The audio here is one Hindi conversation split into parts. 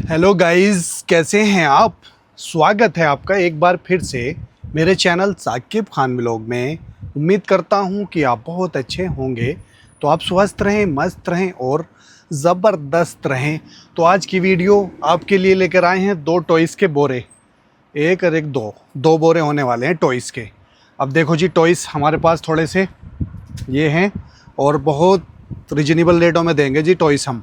हेलो गाइस, कैसे हैं आप। स्वागत है आपका एक बार फिर से मेरे चैनल साकिब खान व्लॉग में। उम्मीद करता हूं कि आप बहुत अच्छे होंगे। तो आप स्वस्थ रहें, मस्त रहें और ज़बरदस्त रहें। तो आज की वीडियो आपके लिए लेकर आए हैं दो टॉयज़ के बोरे। एक और एक दो बोरे होने वाले हैं टॉयज़ के। अब देखो जी, टॉयज़ हमारे पास थोड़े से ये हैं और बहुत रिजनेबल रेटों में देंगे जी टॉयज़ हम।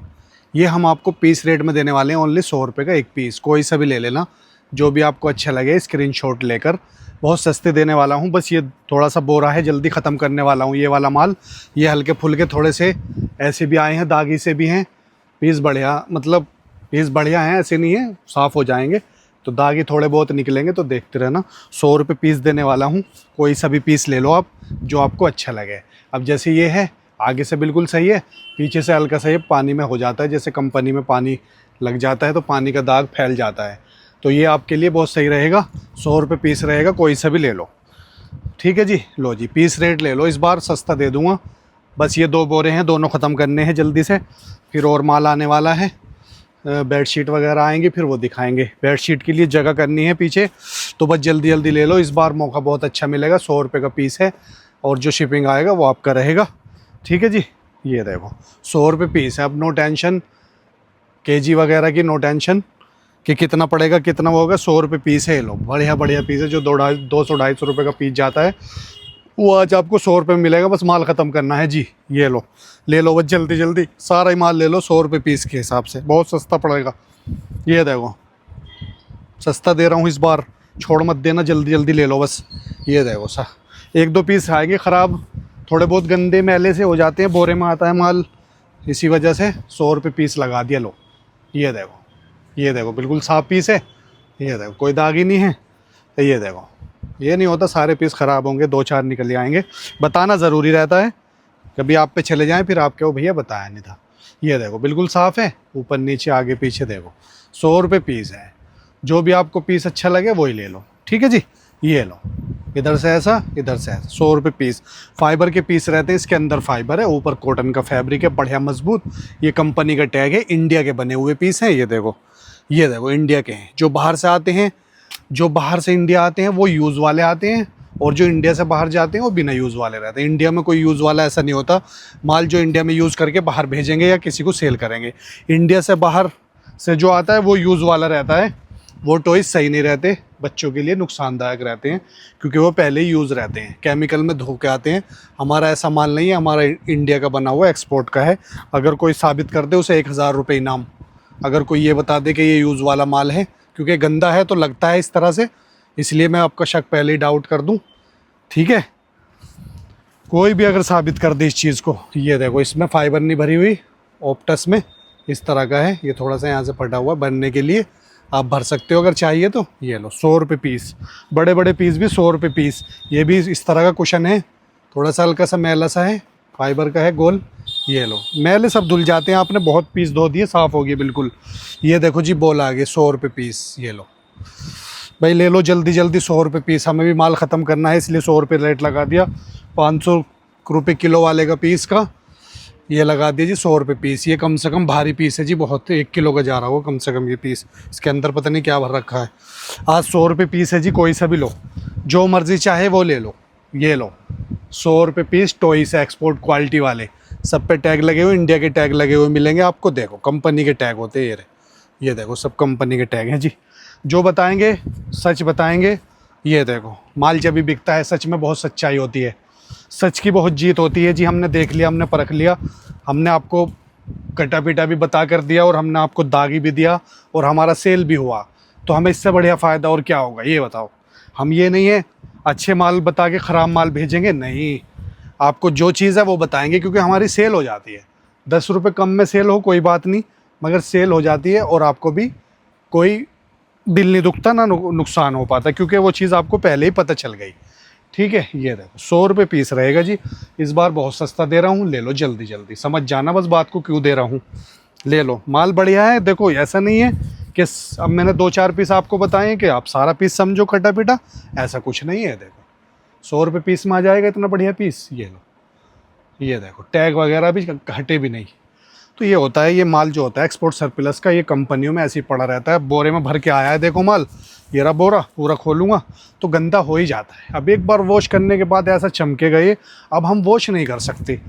ये हम आपको पीस रेट में देने वाले हैं, ओनली 100 रुपये का एक पीस। कोई सा भी ले लेना, जो भी आपको अच्छा लगे स्क्रीनशॉट लेकर। बहुत सस्ते देने वाला हूँ। बस ये थोड़ा सा बोरा है, जल्दी ख़त्म करने वाला हूँ ये वाला माल। ये हल्के फुल्के थोड़े से ऐसे भी आए हैं, दागी से भी हैं। पीस बढ़िया, मतलब पीस बढ़िया हैं, ऐसे नहीं है, साफ़ हो जाएंगे। तो दागी थोड़े बहुत निकलेंगे तो देखते रहना। 100 रुपये पीस देने वाला हूँ। कोई सा भी पीस ले लो आप, जो आपको अच्छा लगे। अब जैसे ये है, आगे से बिल्कुल सही है, पीछे से हल्का सा ये पानी में हो जाता है। जैसे कंपनी में पानी लग जाता है तो पानी का दाग फैल जाता है। तो ये आपके लिए बहुत सही रहेगा। 100 रुपये पीस रहेगा, कोई सा भी ले लो। ठीक है जी, लो जी, पीस रेट ले लो, इस बार सस्ता दे दूँगा। बस ये दो बोरे हैं, दोनों ख़त्म करने हैं जल्दी से। फिर और माल आने वाला है, बेडशीट वगैरह आएंगी, फिर वो दिखाएंगे। बेडशीट के लिए जगह करनी है पीछे, तो बस जल्दी जल्दी ले लो। इस बार मौका बहुत अच्छा मिलेगा। 100 रुपये का पीस है और जो शिपिंग आएगा वो आपका रहेगा। ठीक है जी, ये देखो 100 रुपये पीस है। अब नो टेंशन केजी वगैरह की, नो टेंशन कि कितना पड़ेगा कितना वो होगा। 100 रुपये पीस है। ये लो, बढ़िया बढ़िया पीस है। जो 200-250 रुपये का पीस जाता है वो आज आपको 100 रुपये में मिलेगा। बस माल ख़त्म करना है जी। ये लो, ले लो बस जल्दी जल्दी, सारा ही माल ले लो 100 रुपये पीस के हिसाब से। बहुत सस्ता पड़ेगा। ये देखो, सस्ता दे रहा हूँ इस बार, छोड़ मत देना, जल्दी जल्दी ले लो बस। ये देखो सा, एक दो पीस आएंगे ख़राब, थोड़े बहुत गंदे मैले से हो जाते हैं, बोरे में आता है माल, इसी वजह से 100 रुपये पीस लगा दिया। लो, ये देखो, ये देखो, बिल्कुल साफ़ पीस है। ये देखो, कोई दाग ही नहीं है। तो ये देखो, ये नहीं होता सारे पीस ख़राब होंगे, दो चार निकल आएंगे। बताना ज़रूरी रहता है, कभी आप पे चले जाएं फिर आपके वो भैया बताया नहीं था। ये देखो, बिल्कुल साफ़ है, ऊपर नीचे आगे पीछे देखो। 100 रुपये पीस है। जो भी आपको पीस अच्छा लगे वही ले लो। ठीक है जी, ये लो, इधर से ऐसा, इधर से ऐसा। 100 रुपये पीस। फाइबर के पीस रहते हैं, इसके अंदर फाइबर है, ऊपर कॉटन का फैब्रिक है, बढ़िया मजबूत। ये कंपनी का टैग है, इंडिया के बने हुए पीस हैं। ये देखो, ये देखो, इंडिया के हैं। जो बाहर से आते हैं, जो बाहर से इंडिया आते हैं वो यूज़ वाले आते हैं, और जो इंडिया से बाहर जाते हैं वो बिना यूज़ वाले रहते हैं। इंडिया में कोई यूज़ वाला ऐसा नहीं होता। माल जो इंडिया में यूज़ करके बाहर भेजेंगे या किसी को सेल करेंगे, इंडिया से बाहर से जो आता है वो यूज़ वाला रहता है। वो टॉयज़ सही नहीं रहते, बच्चों के लिए नुकसानदायक रहते हैं, क्योंकि वो पहले ही यूज़ रहते हैं, केमिकल में धो के आते हैं। हमारा ऐसा माल नहीं है, हमारा इंडिया का बना हुआ एक्सपोर्ट का है। अगर कोई साबित कर दे, उसे 1000 रुपये इनाम। अगर कोई ये बता दे कि ये यूज़ वाला माल है, क्योंकि गंदा है तो लगता है इस तरह से, इसलिए मैं आपका शक पहले ही डाउट कर दूं। ठीक है, कोई भी अगर साबित कर दे इस चीज़ को। ये देखो, इसमें फाइबर नहीं भरी हुई, ऑप्टस में इस तरह का है। ये थोड़ा सा यहाँ से फटा हुआ, भरने के लिए आप भर सकते हो अगर चाहिए तो। ये लो, 100 रुपये पीस। बड़े बड़े पीस भी 100 रुपये पीस। ये भी इस तरह का कुशन है, थोड़ा सा हल्का सा मैला सा है, फाइबर का है, गोल। ये लो, मैले सब धुल जाते हैं, आपने बहुत पीस धो दिए, साफ़ हो गए बिल्कुल। ये देखो जी, बोल आ गए 100 रुपये पीस। ये लो भाई, ले लो जल्दी जल्दी, 100 रुपये पीस। हमें भी माल ख़त्म करना है, इसलिए 100 रुपये रेट लगा दिया। 500 रुपये किलो वाले का पीस का ये लगा दिया जी 100 रुपये पीस। ये कम से कम भारी पीस है जी, बहुत, 1 किलो का जा रहा होगा कम से कम ये पीस। इसके अंदर पता नहीं क्या भर रखा है। आज 100 रुपये पीस है जी, कोई सा भी लो, जो मर्ज़ी चाहे वो ले लो। ये लो, 100 रुपये पीस टॉयज़ एक्सपोर्ट क्वालिटी वाले, सब पे टैग लगे हुए, इंडिया के टैग लगे हुए मिलेंगे आपको। देखो, कंपनी के टैग होते हैं ये देखो, सब कंपनी के टैग हैं जी। जो बताएंगे सच बताएंगे। ये देखो, माल जब भी बिकता है सच में बहुत सच्चाई होती है, सच की बहुत जीत होती है जी। हमने देख लिया, हमने परख लिया, हमने आपको कटा पिटा भी बता कर दिया, और हमने आपको दागी भी दिया, और हमारा सेल भी हुआ। तो हमें इससे बढ़िया फ़ायदा और क्या होगा, ये बताओ। हम ये नहीं है अच्छे माल बता के ख़राब माल भेजेंगे, नहीं। आपको जो चीज़ है वो बताएंगे, क्योंकि हमारी सेल हो जाती है। 10 रुपये कम में सेल हो कोई बात नहीं, मगर सेल हो जाती है, और आपको भी कोई दिल नहीं दुखता, ना नुकसान हो पाता, क्योंकि वो चीज़ आपको पहले ही पता चल गई। ठीक है, ये देखो 100 रुपये पीस रहेगा जी। इस बार बहुत सस्ता दे रहा हूँ, ले लो जल्दी जल्दी। समझ जाना बस बात को क्यों दे रहा हूँ। ले लो, माल बढ़िया है। देखो, ऐसा नहीं है कि अब मैंने 2-4 पीस आपको बताए हैं कि आप सारा पीस समझो कटा पिटा, ऐसा कुछ नहीं है। देखो, 100 रुपये पीस में आ जाएगा इतना बढ़िया पीस। ये लो, ये देखो, टैग वगैरह भी हटे भी नहीं, तो ये होता है, ये माल जो होता है एक्सपोर्ट सरप्लस का, ये कंपनियों में ऐसे ही पड़ा रहता है, बोरे में भर के आया है, देखो माल, ये रहा बोरा, पूरा खोलूँगा तो गंदा हो ही जाता है। अब एक बार वॉश करने के बाद ऐसा चमकेगा ये, अब हम वॉश नहीं कर सकते।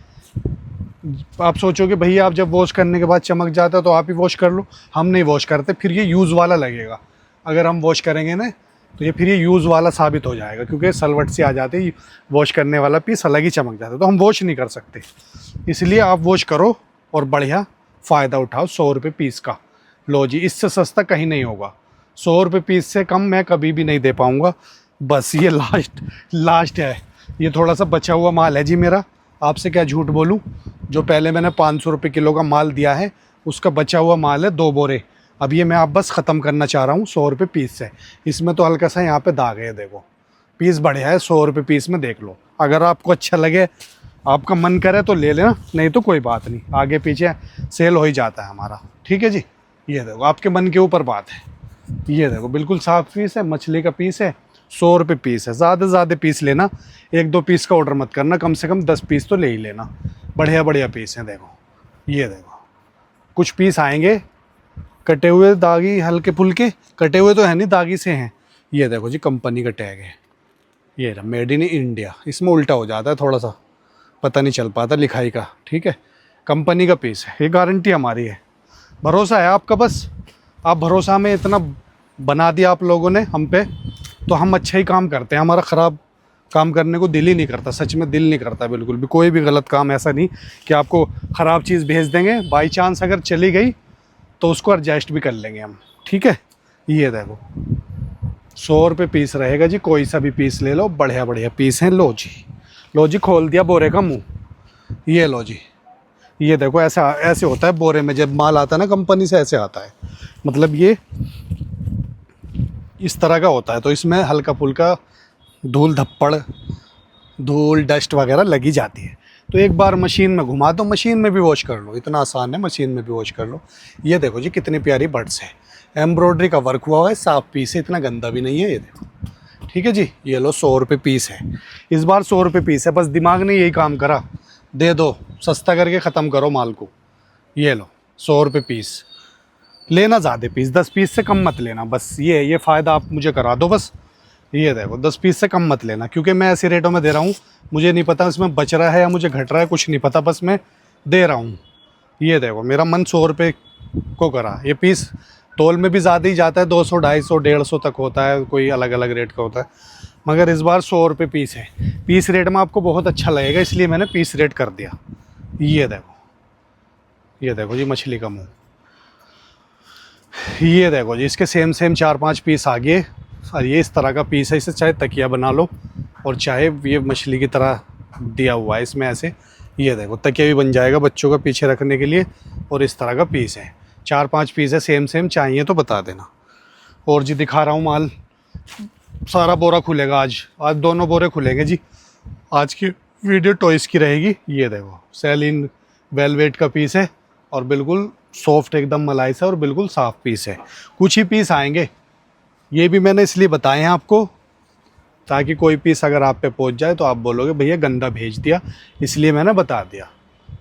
आप सोचोगे भैया आप जब वॉश करने के बाद चमक जाता है तो आप ही वॉश कर लो, हम नहीं वॉश करते, फिर ये यूज़ वाला लगेगा। अगर हम वॉश करेंगे ना तो ये फिर ये यूज़ वाला साबित हो जाएगा, क्योंकि सलवट से आ जाते ही वॉश करने वाला पीस अलग ही चमक जाता है, तो हम वॉश नहीं कर सकते। इसलिए आप वॉश करो और बढ़िया फ़ायदा उठाओ 100 रुपये पीस का। लो जी, इससे सस्ता कहीं नहीं होगा, 100 रुपये पीस से कम मैं कभी भी नहीं दे पाऊँगा। बस ये लास्ट है, ये थोड़ा सा बचा हुआ माल है जी मेरा, आपसे क्या झूठ बोलूँ। जो पहले मैंने 500 रुपये किलो का माल दिया है उसका बचा हुआ माल है 2 बोरे। अब ये मैं आप बस ख़त्म करना चाह रहा हूँ 100 रुपये पीस से। इसमें तो हल्का सा यहाँ पे दाग है, देखो पीस बढ़िया है, 100 रुपये पीस में देख लो। अगर आपको अच्छा लगे, आपका मन करे तो ले लेना, नहीं तो कोई बात नहीं, आगे पीछे सेल हो ही जाता है हमारा। ठीक है जी, ये देखो आपके मन के ऊपर बात है। ये देखो बिल्कुल साफ पीस है, मछली का पीस है, 100 रुपये पीस है। ज़्यादा से ज़्यादा पीस लेना, 1-2 पीस का ऑर्डर मत करना, कम से कम 10 पीस तो ले ही लेना। बढ़िया बढ़िया पीस हैं, देखो ये देखो, कुछ पीस आएंगे कटे हुए दागी, हल्के फुल्के कटे हुए तो है नहीं, दागी से हैं। ये देखो जी कंपनी का टैग है, ये रहा मेड इन इंडिया, इसमें उल्टा हो जाता है थोड़ा सा, पता नहीं चल पाता लिखाई का। ठीक है, कंपनी का पीस है, ये गारंटी हमारी है, भरोसा है आपका। बस आप भरोसा हमें इतना बना दिया आप लोगों ने हम पे, तो हम अच्छा ही काम करते हैं, हमारा ख़राब काम करने को दिल ही नहीं करता, सच में दिल नहीं करता बिल्कुल भी, कोई भी गलत काम ऐसा नहीं कि आपको ख़राब चीज़ भेज देंगे। बाई चांस अगर चली गई तो उसको एडजस्ट भी कर लेंगे हम। ठीक है, ये देखो 100 रुपये पीस रहेगा जी, कोई सा भी पीस ले लो, बढ़िया बढ़िया पीस हैं। लो जी, लो जी, खोल दिया बोरे का मुँह, ये लो जी, ये देखो ऐसा ऐसे होता है बोरे में जब माल आता है ना कंपनी से, ऐसे आता है, मतलब ये इस तरह का होता है। तो इसमें हल्का फुल्का धूल धप्पड़, धूल डस्ट वगैरह लगी जाती है, तो एक बार मशीन में घुमा दो, मशीन में भी वॉश कर लो, इतना आसान है, मशीन में भी वॉश कर लो। ये देखो जी कितनी प्यारी बर्ड्स है, एम्ब्रॉयडरी का वर्क हुआ है, साफ पीस है, इतना गंदा भी नहीं है, ये देखो। ठीक है जी, ये लो 100 रुपये पीस है, इस बार 100 रुपये पीस है, बस दिमाग ने यही काम करा, दे दो सस्ता करके ख़त्म करो माल को। ये लो 100 रुपये पीस, लेना ज़्यादा पीस, 10 पीस से कम मत लेना, बस ये फ़ायदा आप मुझे करा दो बस। ये देखो 10 पीस से कम मत लेना, क्योंकि मैं ऐसे रेटों में दे रहा हूँ, मुझे नहीं पता इसमें बच रहा है या मुझे घट रहा है, कुछ नहीं पता, बस मैं दे रहा हूँ। ये देखो मेरा मन 100 रुपये को करा, ये पीस तोल में भी ज़्यादा ही जाता है, 200, 250, 150 तक होता है, कोई अलग अलग रेट का होता है, मगर इस बार 100 रुपये पीस है। पीस रेट में आपको बहुत अच्छा लगेगा, इसलिए मैंने पीस रेट कर दिया। ये देखो जी मछली का मुँह, ये देखो जी इसके सेम 4-5 पीस आ गए, और ये इस तरह का पीस है, इसे चाहे तकिया बना लो और चाहे ये मछली की तरह दिया हुआ है इसमें ऐसे। ये देखो तकिया भी बन जाएगा बच्चों का पीछे रखने के लिए, और इस तरह का पीस है, 4-5 पीस है, सेम चाहिए तो बता देना। और जी दिखा रहा हूँ माल, सारा बोरा खुलेगा आज दोनों बोरे खुलेंगे जी। आज की वीडियो टॉयज़ की रहेगी। ये देखो सेलिन वेलवेट का पीस है, और बिल्कुल सॉफ्ट एकदम मलाई सा, और बिल्कुल साफ़ पीस है। कुछ ही पीस आएंगे, ये भी मैंने इसलिए बताए हैं आपको, ताकि कोई पीस अगर आप पे पहुंच जाए तो आप बोलोगे भैया गंदा भेज दिया, इसलिए मैंने बता दिया,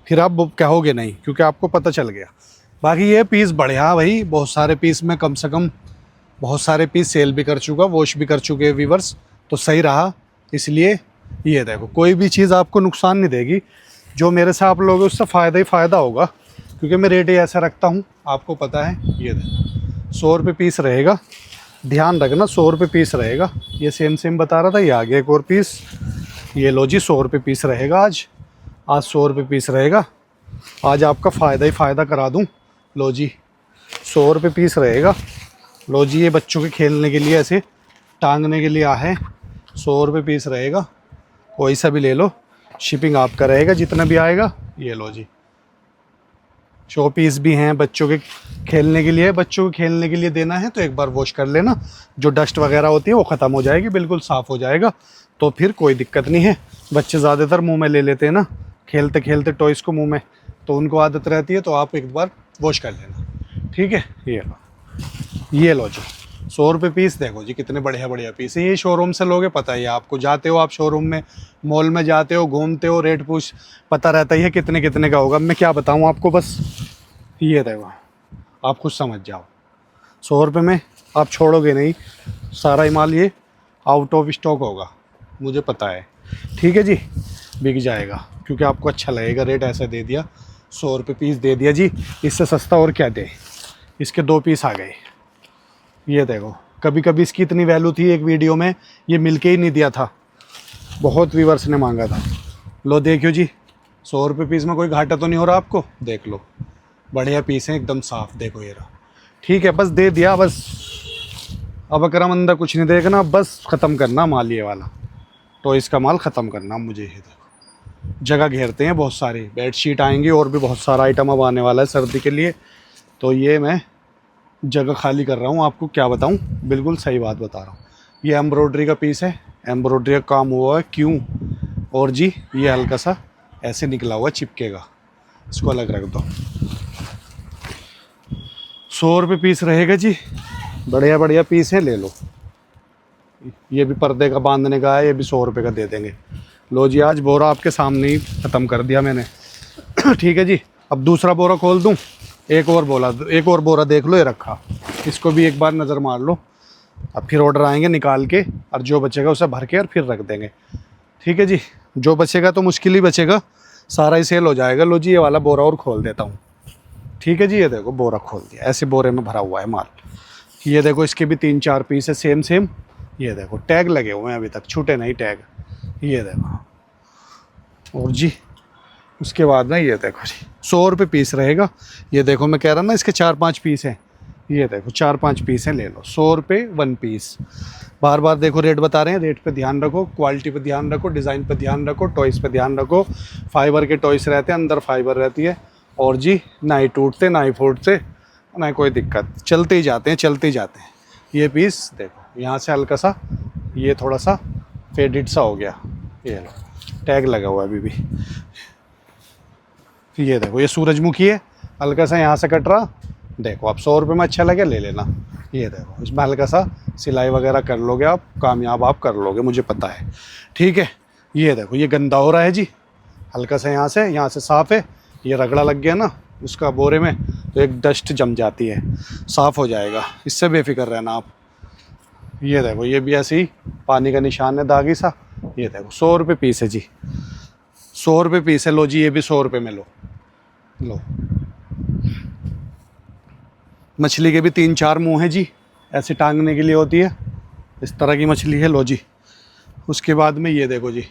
फिर आप कहोगे नहीं, क्योंकि आपको पता चल गया। बाकी ये पीस बढ़िया भाई, बहुत सारे पीस में कम से कम बहुत सारे पीस सेल भी कर चुका, वॉश भी कर चुके व्यूवर्स, तो सही रहा। इसलिए ये देखो कोई भी चीज़ आपको नुकसान नहीं देगी, जो मेरे से आप लोगे उससे फ़ायदा ही फ़ायदा होगा, क्योंकि मैं रेट ही ऐसा रखता हूँ, आपको पता है। ये देखो 100 रुपये पीस रहेगा, ध्यान रखना 100 रुपये पीस रहेगा। ये सेम बता रहा था, ये आगे एक और पीस, ये लो जी 100 रुपये पीस रहेगा आज 100 रुपये पीस रहेगा। आज आपका फ़ायदा ही फ़ायदा करा दूँ। लो जी 100 रुपये पीस रहेगा। लो जी ये बच्चों के खेलने के लिए ऐसे टांगने के लिए है, 100 रुपये पीस रहेगा, कोई सा भी ले लो, शिपिंग आपका रहेगा जितना भी आएगा। ये लो जी शो पीस भी हैं, बच्चों के खेलने के लिए, बच्चों को खेलने के लिए देना है तो एक बार वॉश कर लेना, जो डस्ट वगैरह होती है वो ख़त्म हो जाएगी, बिल्कुल साफ़ हो जाएगा, तो फिर कोई दिक्कत नहीं है। बच्चे ज़्यादातर मुंह में ले लेते हैं ना, खेलते खेलते टॉयज़ को मुंह में, तो उनको आदत रहती है, तो आप एक बार वॉश कर लेना। ठीक है, ये लो जी 100 रुपये पीस। देखो जी कितने बढ़िया बढ़िया पीस है। ये शोरूम से लोगे, पता ही है आपको, जाते हो आप शोरूम में, मॉल में जाते हो, घूमते हो, रेट पूछ पता रहता ही है कितने कितने का होगा। मैं क्या बताऊँ आपको, बस ये देखो, आप खुद समझ जाओ। 100 रुपये में आप छोड़ोगे नहीं, सारा ही माल ये आउट ऑफ स्टॉक होगा, मुझे पता है। ठीक है जी, बिक जाएगा क्योंकि आपको अच्छा लगेगा। रेट ऐसा दे दिया, 100 रुपये पीस दे दिया जी, इससे सस्ता और क्या दे। इसके 2 पीस आ गए। ये देखो, कभी कभी इसकी इतनी वैल्यू थी एक वीडियो में, ये मिलके ही नहीं दिया था, बहुत व्यूवर्स ने मांगा था। लो देखियो जी, 100 रुपये पीस में कोई घाटा तो नहीं हो रहा आपको। देख लो, बढ़िया पीस है एकदम साफ। देखो ये रहा, ठीक है, बस दे दिया बस। अब अकरमंदा कुछ नहीं देखना, बस ख़त्म करना माल ये वाला, तो इसका माल ख़त्म करना मुझे। ये देखो, जगह घेरते हैं बहुत सारी, बेडशीट आएंगी और भी बहुत सारा आइटम अब आने वाला है सर्दी के लिए, तो ये मैं जगह खाली कर रहा हूँ। आपको क्या बताऊँ, बिल्कुल सही बात बता रहा हूँ। ये एम्ब्रॉयडरी का पीस है, एम्ब्रॉयडरी का काम हुआ है क्यों, और जी ये हल्का सा ऐसे निकला हुआ चिपकेगा, इसको अलग रख दो। 100 रुपये पीस रहेगा जी, बढ़िया बढ़िया पीस है, ले लो। ये भी पर्दे का बांधने का है, ये भी 100 रुपये का दे देंगे। लो जी, आज बोरा आपके सामने ही ख़त्म कर दिया मैंने। ठीक है जी, अब दूसरा बोरा खोल दूँ। एक और बोरा देख लो, ये रखा, इसको भी एक बार नज़र मार लो। अब फिर ऑर्डर आएंगे निकाल के, और जो बचेगा उसे भर के और फिर रख देंगे। ठीक है जी, जो बचेगा तो मुश्किल ही बचेगा, सारा ही सेल हो जाएगा। लो जी, ये वाला बोरा और खोल देता हूँ। ठीक है जी, ये देखो बोरा खोल दिया, ऐसे बोरे में भरा हुआ है माल। ये देखो, इसके भी 3-4 पीस है सेम सेम। ये देखो, टैग लगे हुए हैं, अभी तक छूटे नहीं टैग। ये देखो, और जी उसके बाद ना ये देखो जी, 100 रुपये पीस रहेगा। ये देखो, मैं कह रहा ना इसके 4-5 पीस हैं। ये देखो 4-5 पीस हैं, ले लो, 100 रुपये 1 पीस। बार बार देखो रेट बता रहे हैं, रेट पे ध्यान रखो, क्वालिटी पे ध्यान रखो, डिज़ाइन पे ध्यान रखो, टॉयस पे ध्यान रखो। फाइबर के टॉयस रहते हैं, अंदर फाइबर रहती है, और जी ना ही टूटते ना ही फूटते, ना कोई दिक्कत, चलते ही जाते हैं चलते ही जाते हैं। ये पीस देखो, यहाँ से हल्का सा ये थोड़ा सा फेडेड सा हो गया, ये लो टैग लगा हुआ है अभी भी। ये देखो, ये सूरजमुखी है, हल्का सा यहाँ से कट रहा। देखो, आप 100 रुपये में अच्छा लगे ले लेना। ये देखो, इसमें हल्का सा सिलाई वगैरह कर लोगे आप, कामयाब आप कर लोगे, मुझे पता है। ठीक है, ये देखो, ये गंदा हो रहा है जी, हल्का सा यहाँ से साफ़ है। ये रगड़ा लग गया ना उसका बोरे में, तो एक डस्ट जम जाती है, साफ़ हो जाएगा, इससे बेफिक्र रहना आप। ये देखो, ये भी ऐसे ही पानी का निशान है, दागी सा। ये देखो, 100 रुपये पीस है जी, 100 रुपये पीस है। लो जी, ये भी 100 रुपये में लो। मछली के भी 3-4 मुंह हैं जी, ऐसे टांगने के लिए होती है, इस तरह की मछली है। लो जी, उसके बाद में ये देखो जी,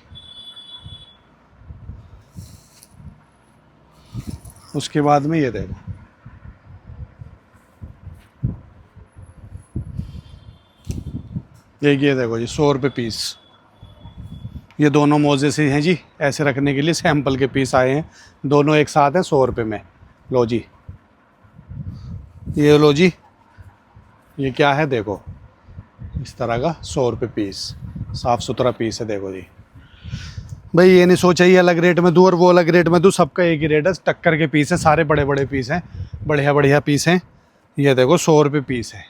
उसके बाद में ये देखो, ये देखो जी, 100 रुपये पीस। ये दोनों मोजे से हैं जी, ऐसे रखने के लिए सैंपल के पीस आए हैं, दोनों एक साथ हैं 100 रुपये में। लो जी, ये लो जी, ये क्या है देखो, इस तरह का 100 रुपये पीस, साफ़ सुथरा पीस है। देखो जी भाई, ये नहीं सोचा ये अलग रेट में दूँ और वो अलग रेट में दूँ, सबका एक ही रेट है, टक्कर के पीस है, सारे बड़े बड़े पीस हैं, बढ़िया बढ़िया पीस हैं। ये देखो 100 रुपये पीस है।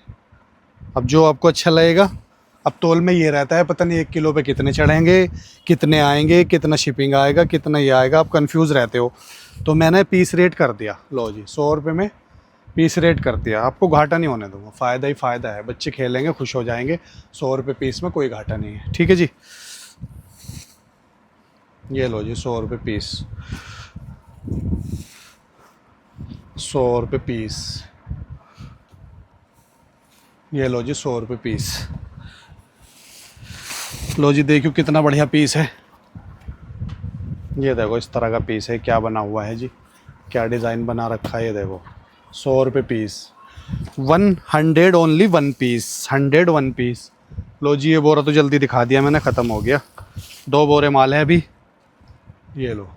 अब जो आपको अच्छा लगेगा, अब तोल में ये रहता है, पता नहीं 1 किलो पे कितने चढ़ेंगे, कितने आएंगे, कितना शिपिंग आएगा, कितना ये आएगा, आप कंफ्यूज रहते हो, तो मैंने पीस रेट कर दिया। लो जी, 100 रुपये में पीस रेट कर दिया, आपको घाटा नहीं होने दूँगा, फ़ायदा ही फ़ायदा है, बच्चे खेलेंगे खुश हो जाएंगे। 100 रुपये पीस में कोई घाटा नहीं है। ठीक है जी, ये लो जी, 100 रुपये पीस, 100 रुपये पीस। ये लो जी, 100 रुपये पीस। लो जी, देखियो कितना बढ़िया पीस है। ये देखो, इस तरह का पीस है, क्या बना हुआ है जी, क्या डिज़ाइन बना रखा है। ये देखो, 100 रुपये पीस, 100 ओनली 1 पीस, 101 पीस। लो जी, ये बोरा तो जल्दी दिखा दिया मैंने, ख़त्म हो गया, 2 बोरे माल है अभी। ये लो,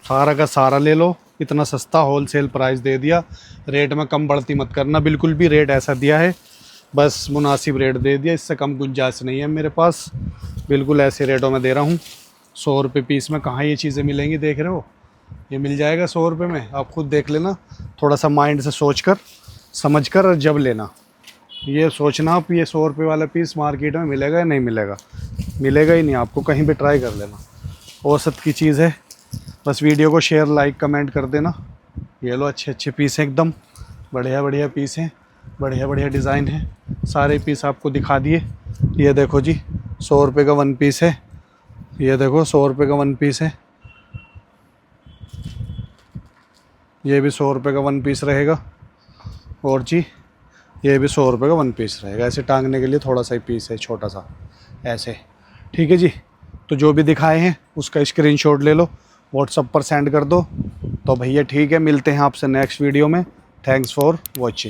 सारा का सारा ले लो, इतना सस्ता होलसेल प्राइस दे दिया। रेट में कम बढ़ती मत करना बिल्कुल भी, रेट ऐसा दिया है, बस मुनासिब रेट दे दिया, इससे कम गुंजाइश नहीं है मेरे पास, बिल्कुल ऐसे रेटों में दे रहा हूँ। 100 रुपये पीस में कहाँ ये चीज़ें मिलेंगी, देख रहे हो, ये मिल जाएगा 100 रुपये में, आप खुद देख लेना, थोड़ा सा माइंड से सोच कर समझ कर और जब लेना। ये सोचना आप, ये 100 रुपये वाला पीस मार्केट में मिलेगा या नहीं मिलेगा, मिलेगा ही नहीं आपको, कहीं भी ट्राई कर लेना, औसत की चीज़ है, बस वीडियो को शेयर लाइक कमेंट कर देना। ये लो अच्छे अच्छे पीस हैं, एकदम बढ़िया बढ़िया पीस हैं, बढ़िया बढ़िया डिज़ाइन है। सारे पीस आपको दिखा दिए। ये देखो जी 100 रुपये का वन पीस है। ये देखो 100 रुपये का वन पीस है। ये भी 100 रुपये का वन पीस रहेगा। और जी ये भी 100 रुपये का वन पीस रहेगा। ऐसे टांगने के लिए थोड़ा सा ही पीस है, छोटा सा ऐसे। ठीक है जी, तो जो भी दिखाए हैं उसका स्क्रीनशॉट ले लो, व्हाट्सएप पर सेंड कर दो। तो भैया ठीक है, मिलते हैं आपसे नेक्स्ट वीडियो में। Thanks for watching.